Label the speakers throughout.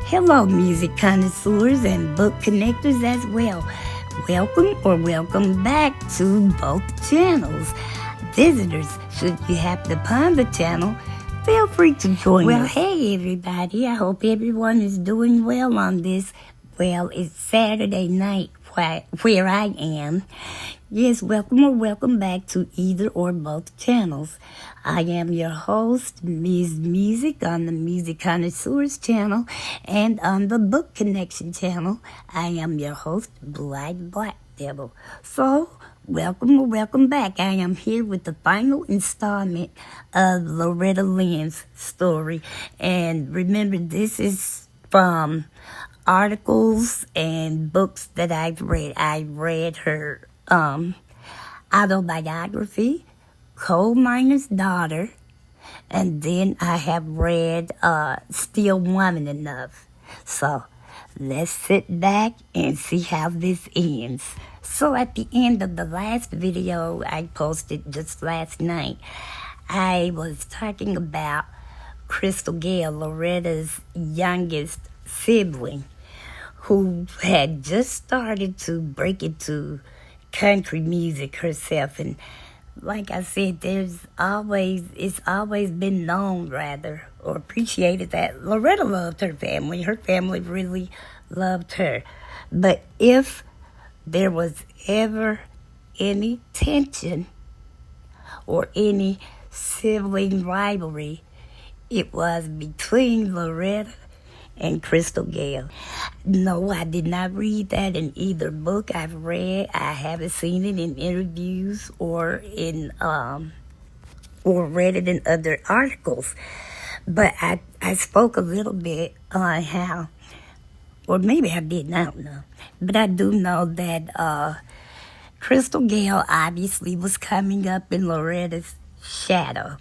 Speaker 1: Hello, music connoisseurs and book connectors as well. Welcome back to both channels. Visitors, should you happen upon the channel, feel free to join us. Hey everybody, I hope everyone is doing well on this. It's Saturday night where I am. Yes, welcome back to either or both channels. I am your host, Ms. Music, on the Music Connoisseurs channel, and on the Book Connection channel, I am your host, Black Devil. So, welcome back. I am here with the final installment of Loretta Lynn's story. And remember, this is from articles and books that I've read. I read her autobiography, Coal Miner's Daughter, and then I have read Still Woman Enough. So let's sit back and see how this ends. So at the end of the last video I posted just last night, I was talking about Crystal Gayle, Loretta's youngest sibling, who had just started to break into country music herself. And like I said, it's always been known, or appreciated, that Loretta loved her family. Her family really loved her. But if there was ever any tension or any sibling rivalry, it was between Loretta and Crystal Gayle. No, I did not read that in either book I've read. I haven't seen it in interviews or read it in other articles. But I spoke a little bit on how, or maybe I didn't, I don't know. But I do know that Crystal Gayle obviously was coming up in Loretta's shadow.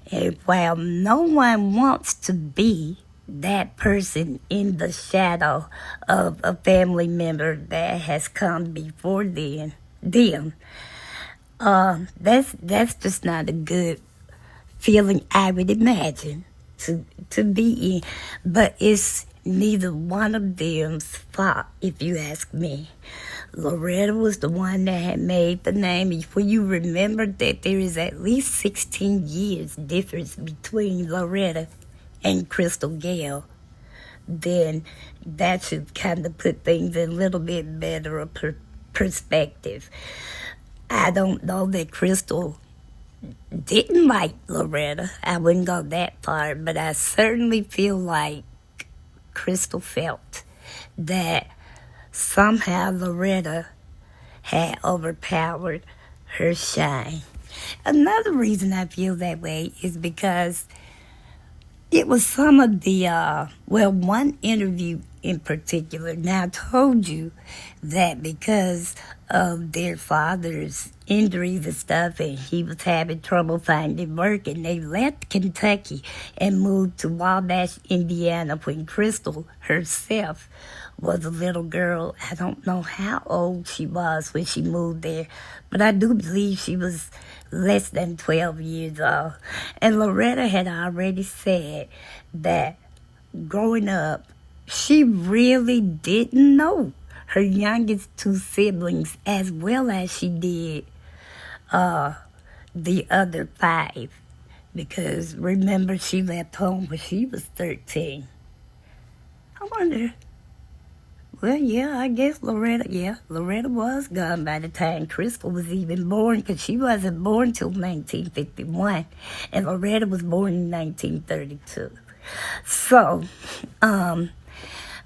Speaker 1: And while no one wants to be that person in the shadow of a family member that has come before them, that's just not a good feeling, I would imagine, to be in. But it's neither one of them's fault, if you ask me. Loretta was the one that had made the name. When you remember that there is at least 16 years difference between Loretta and Crystal Gayle, then that should kind of put things in a little bit better of perspective. I don't know that Crystal didn't like Loretta. I wouldn't go that far, but I certainly feel like Crystal felt that somehow Loretta had overpowered her shine. Another reason I feel that way is because it was some of the, one interview in particular. Now, I told you that because of their father's injuries and stuff, and he was having trouble finding work, and they left Kentucky and moved to Wabash, Indiana, when Crystal herself was a little girl. I don't know how old she was when she moved there, but I do believe she was less than 12 years old. And Loretta had already said that growing up, she really didn't know her youngest two siblings as well as she did the other five. Because remember, she left home when she was 13. I wonder. Well, yeah, I guess Loretta was gone by the time Crystal was even born, because she wasn't born till 1951, and Loretta was born in 1932. So,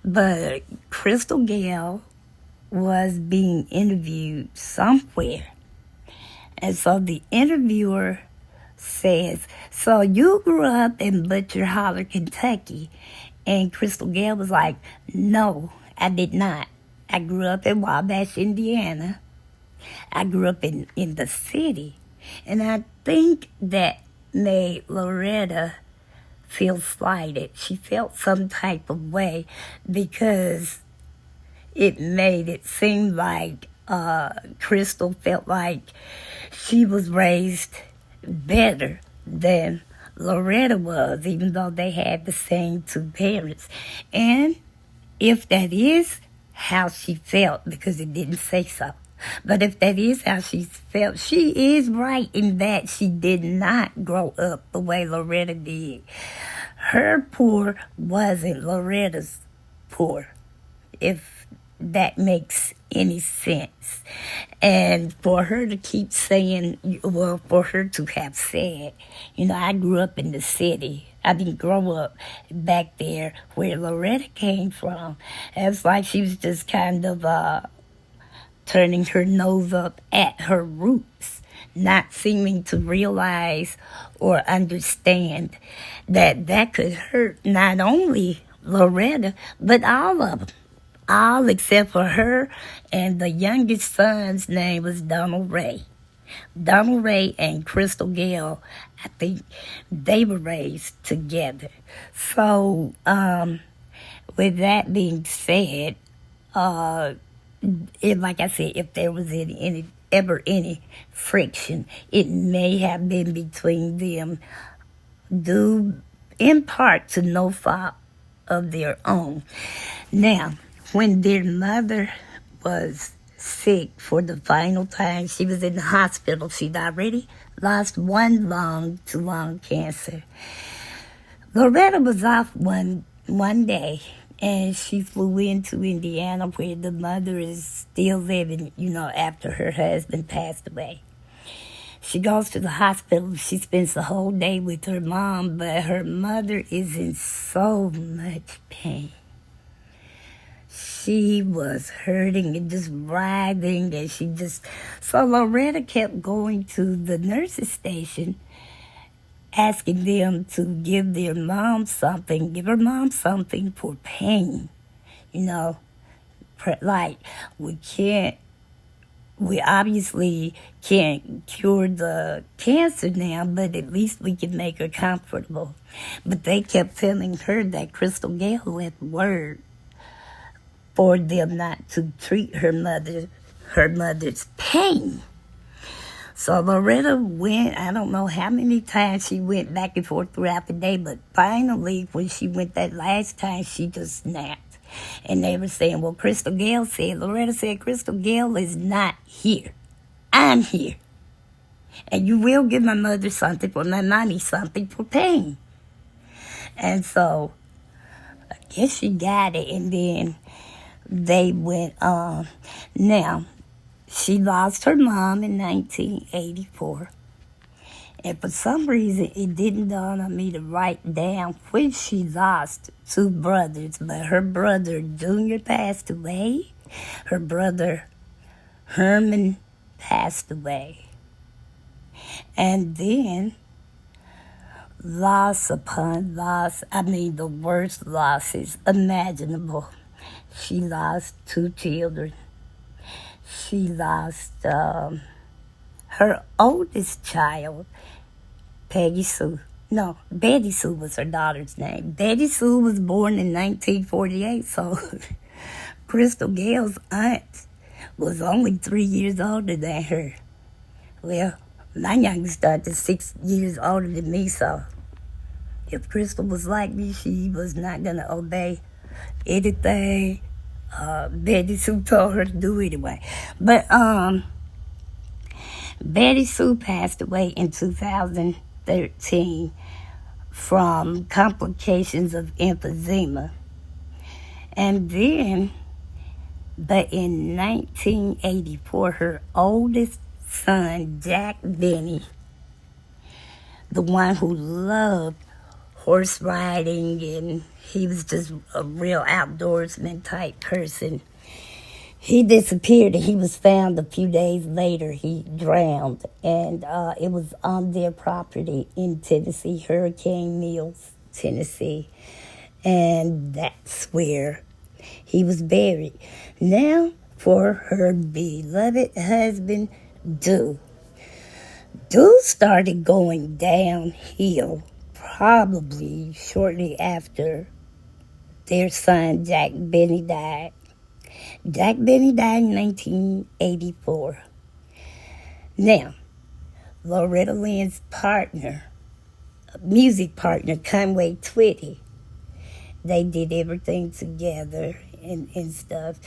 Speaker 1: but Crystal Gayle was being interviewed somewhere, and so the interviewer says, "So you grew up in Butcher Holler, Kentucky?" And Crystal Gayle was like, "No, I did not. I grew up in Wabash, Indiana. I grew up in the city." And I think that made Loretta feel slighted. She felt some type of way because it made it seem like Crystal felt like she was raised better than Loretta was, even though they had the same two parents. And if that is how she felt, because it didn't say so, but if that is how she felt, she is right in that she did not grow up the way Loretta did. Her poor wasn't Loretta's poor, if that makes any sense. And for her to keep saying, well, for her to have said, I grew up in the city. I didn't grow up back there where Loretta came from. It's like she was just kind of turning her nose up at her roots, not seeming to realize or understand that could hurt not only Loretta, but all of them. All except for her, and the youngest son's name was Donald Ray. Donald Ray and Crystal Gale, I think they were raised together. So, with that being said, like I said, if there was ever any friction, it may have been between them, due in part to no fault of their own. Now, when their mother was sick for the final time, she was in the hospital. She'd already lost one lung to lung cancer. Loretta was off one day, and she flew into Indiana, where the mother is still living, after her husband passed away. She goes to the hospital. She spends the whole day with her mom, but her mother is in so much pain. She was hurting and just writhing, and so Loretta kept going to the nurse's station, asking them to give her mom something for pain. Like, we obviously can't cure the cancer now, but at least we can make her comfortable. But they kept telling her that Crystal Gale left word for them not to treat her mother's pain. So Loretta went, I don't know how many times she went back and forth throughout the day, but finally, when she went that last time, she just snapped. And they were saying, well, Loretta said, Crystal Gale is not here. I'm here. And you will give my mother something for my mommy, something for pain. And so, I guess she got it, and then they went on. Now, she lost her mom in 1984. And for some reason, it didn't dawn on me to write down when she lost two brothers. But her brother, Junior, passed away. Her brother, Herman, passed away. And then, loss upon loss, the worst losses imaginable. She lost two children. She lost her oldest child, Betty Sue was her daughter's name. Betty Sue was born in 1948, so Crystal Gale's aunt was only 3 years older than her. Well, my youngest aunt is 6 years older than me, so if Crystal was like me, she was not going to obey anything Betty Sue told her to do anyway. But Betty Sue passed away in 2013 from complications of emphysema. And then, but in 1984, her oldest son, Jack Benny, the one who loved horse riding, and he was just a real outdoorsman type person, he disappeared, and he was found a few days later. He drowned, and it was on their property in Tennessee, Hurricane Mills, Tennessee, and that's where he was buried. Now, for her beloved husband, Duke started going downhill probably shortly after their son, Jack Benny, died. Jack Benny died in 1984. Now, Loretta Lynn's partner, music partner, Conway Twitty. They did everything together and stuff.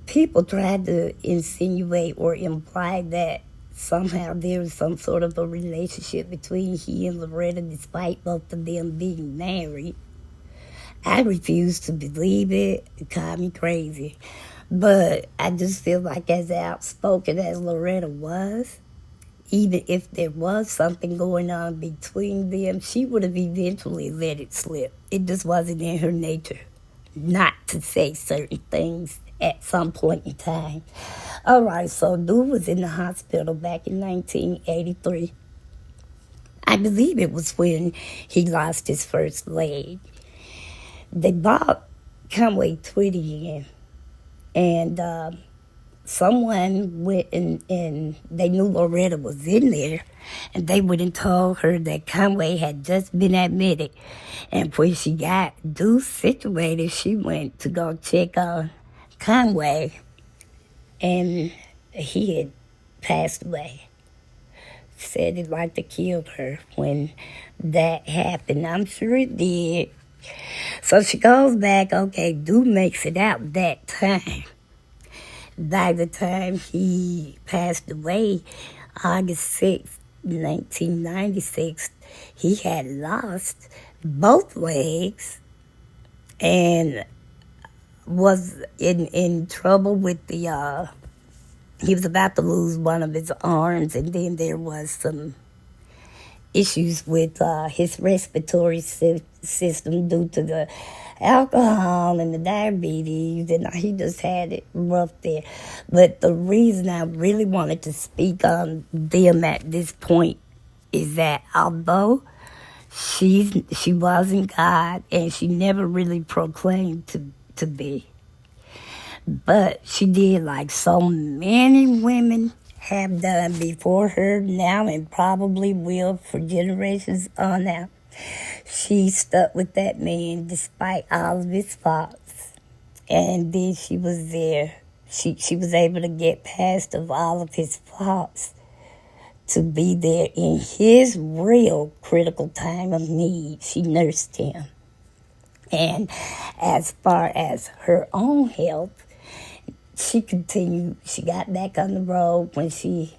Speaker 1: People tried to insinuate or imply that somehow there was some sort of a relationship between he and Loretta despite both of them being married. I refuse to believe it. It called me crazy. But I just feel like as outspoken as Loretta was, even if there was something going on between them, she would have eventually let it slip. It just wasn't in her nature not to say certain things at some point in time. All right, so dude was in the hospital back in 1983. I believe it was when he lost his first leg. They brought Conway Twitty in, and someone went and they knew Loretta was in there, and they went and told her that Conway had just been admitted. And when she got Deuce situated, she went to go check on Conway, and he had passed away. Said it like to kill her when that happened. I'm sure it did. So she goes back, okay, Dude makes it out that time. By the time he passed away, August 6th, 1996, he had lost both legs and was in trouble with the, he was about to lose one of his arms, and then there was some issues with his respiratory system due to the alcohol and the diabetes, and he just had it rough there. But the reason I really wanted to speak on them at this point is that although she wasn't God, and she never really proclaimed to be, but she did like so many women have done before her now and probably will for generations on out. She stuck with that man despite all of his faults. And then she was there. She was able to get past of all of his faults to be there in his real critical time of need. She nursed him. And as far as her own health, she continued. She got back on the road when she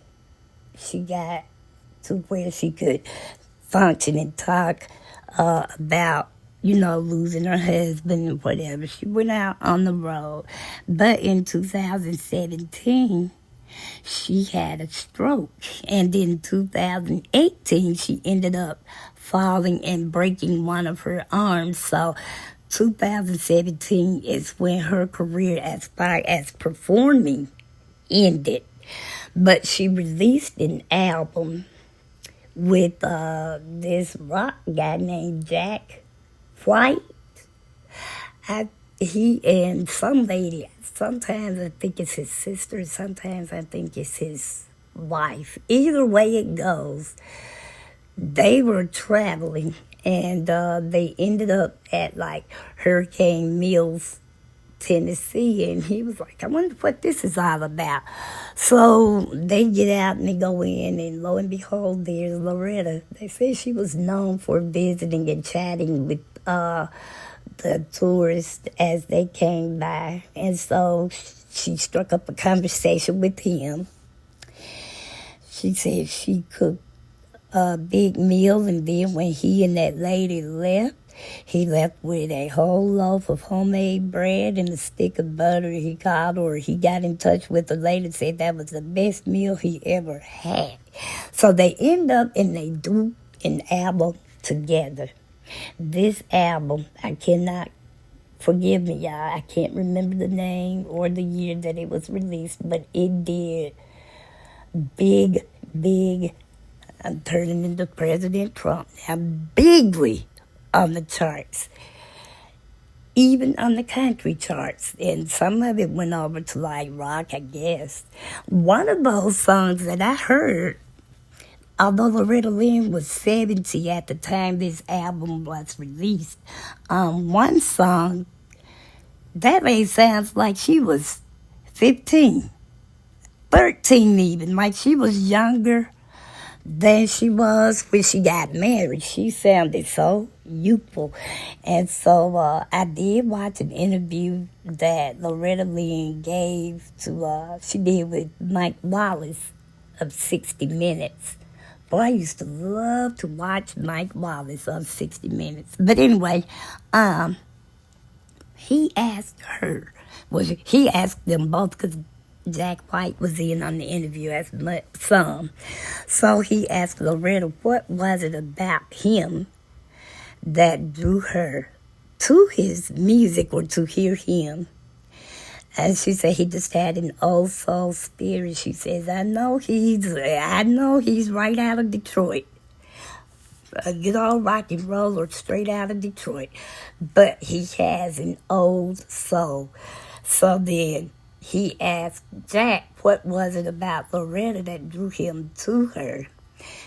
Speaker 1: got to where she could function and talk about, losing her husband and whatever. She went out on the road. But in 2017, she had a stroke. And in 2018, she ended up falling and breaking one of her arms. So 2017 is when her career as far as performing ended. But she released an album with this rock guy named Jack White. He and some lady, sometimes I think it's his sister, sometimes I think it's his wife. Either way it goes, they were traveling, and they ended up at like Hurricane Mills, Tennessee, and he was like, I wonder what this is all about. So they get out and they go in, and lo and behold, there's Loretta. They say she was known for visiting and chatting with the tourists as they came by, and so she struck up a conversation with him. She said she cooked a big meal, and then when he and that lady left, he left with a whole loaf of homemade bread and a stick of butter. He got in touch with the lady and said that was the best meal he ever had. So they end up and they do an album together. This album, I cannot, forgive me, y'all, I can't remember the name or the year that it was released, but it did big, I'm turning into President Trump now, bigly on the charts, even on the country charts, and some of it went over to like rock, I guess. One of those songs that I heard, although Loretta Lynn was 70 at the time this album was released, one song, that lady sounds like she was 15, 13 even, like she was younger than she was when she got married. She sounded so youthful. And so I did watch an interview that Loretta Lynn gave to, she did with Mike Wallace of 60 Minutes. Boy, I used to love to watch Mike Wallace on 60 Minutes. But anyway, he asked her, he asked them both because Jack White was in on the interview as some. So he asked Loretta, what was it about him that drew her to his music or to hear him? And she said he just had an old soul spirit. She says, I know he's right out of Detroit. Good old rock and roll or straight out of Detroit. But he has an old soul. So then he asked Jack, what was it about Loretta that drew him to her?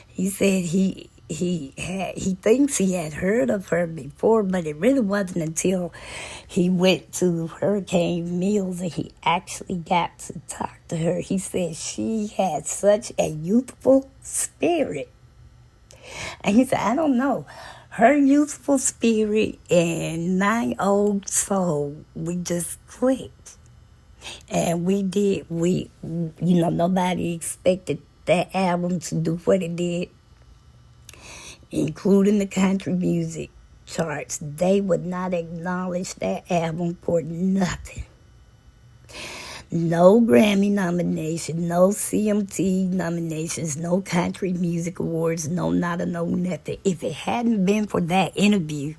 Speaker 1: He said he thinks he had heard of her before, but it really wasn't until he went to Hurricane Mills and he actually got to talk to her. He said she had such a youthful spirit. And he said, I don't know, her youthful spirit and my old soul, we just clicked. And nobody expected that album to do what it did, including the country music charts. They would not acknowledge that album for nothing. No Grammy nomination, no CMT nominations, no Country Music Awards, no nothing. If it hadn't been for that interview,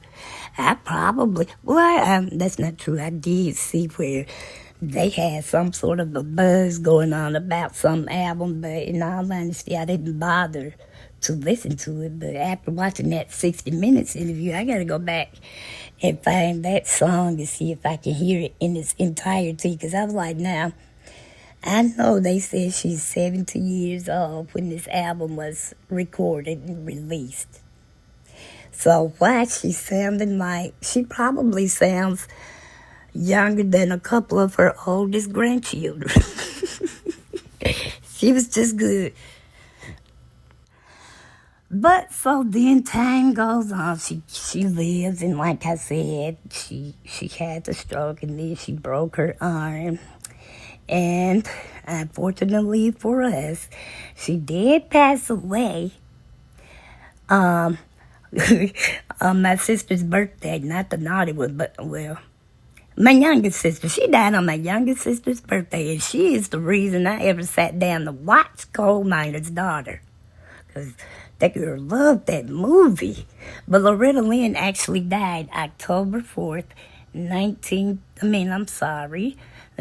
Speaker 1: I probably, that's not true. I did see where they had some sort of a buzz going on about some album, but in all honesty, I didn't bother to listen to it. But after watching that 60 Minutes interview, I got to go back and find that song and see if I can hear it in its entirety. Because I was like, now, I know they said she's 70 years old when this album was recorded and released. So why she's sounding like, she probably sounds younger than a couple of her oldest grandchildren. She was just good. But so then time goes on. She lives, and like I said, she had the stroke, and then she broke her arm. And unfortunately for us, she did pass away on my sister's birthday. Not the naughty one, but, well, my youngest sister. She died on my youngest sister's birthday, and she is the reason I ever sat down to watch Coal Miner's Daughter. Because that girl loved that movie. But Loretta Lynn actually died October 4th, Let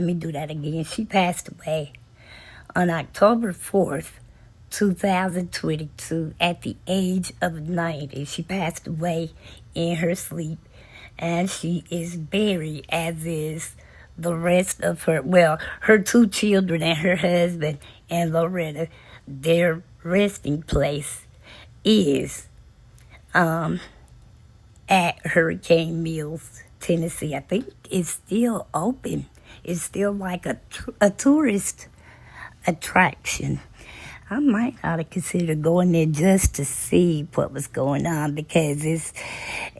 Speaker 1: me do that again. She passed away on October 4th, 2022, at the age of 90. She passed away in her sleep, and she is buried, as is the rest of her 2 children and her husband and Loretta. Their resting place is at Hurricane Mills, Tennessee. I think it's still open. It's still like a tourist attraction. I might ought to consider going there just to see what was going on, because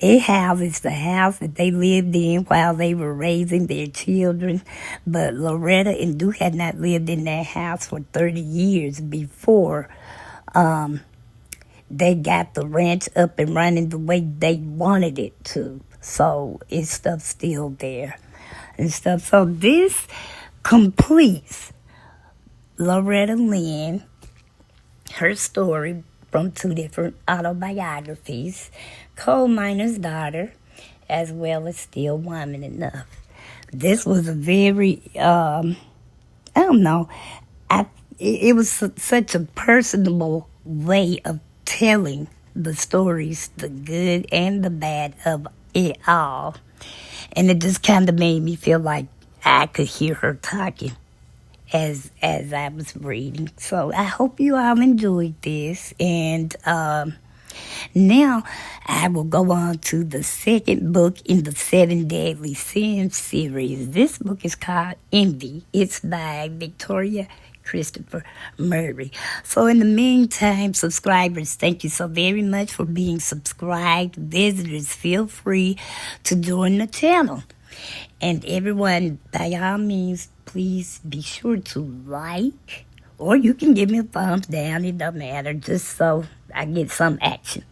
Speaker 1: it houses the house that they lived in while they were raising their children. But Loretta and Duke had not lived in that house for 30 years before they got the ranch up and running the way they wanted it to. So it's stuff still there and stuff. So this completes Loretta Lynn, her story from 2 different autobiographies, Coal Miner's Daughter, as well as Still Woman Enough. This was a very, it was such a personable way of telling the stories, the good and the bad of it all. And it just kind of made me feel like I could hear her talking as I was reading. So I hope you all enjoyed this. And now I will go on to the second book in the 7 Deadly Sins series. This book is called Envy. It's by Victoria Christopher Murray. So in the meantime, subscribers, thank you so very much for being subscribed. Visitors, feel free to join the channel. And everyone, by all means, please be sure to like, or you can give me a thumbs down, it don't matter, just so I get some action.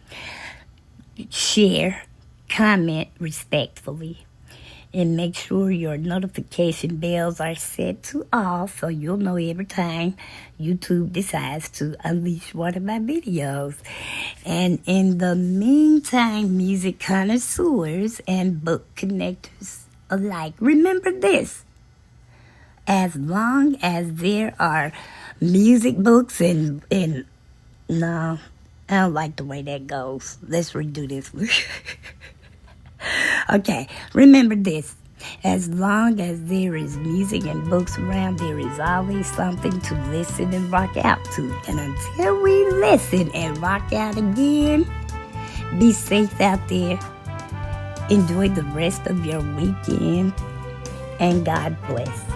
Speaker 1: Share, comment respectfully, and make sure your notification bells are set to all so you'll know every time YouTube decides to unleash one of my videos. And in the meantime, music connoisseurs and book connectors alike, remember this: as long as there are music books and no, I don't like the way that goes. Let's redo this. Okay, remember this: as long as there is music and books around, there is always something to listen and rock out to. And until we listen and rock out again, be safe out there. Enjoy the rest of your weekend, and God bless.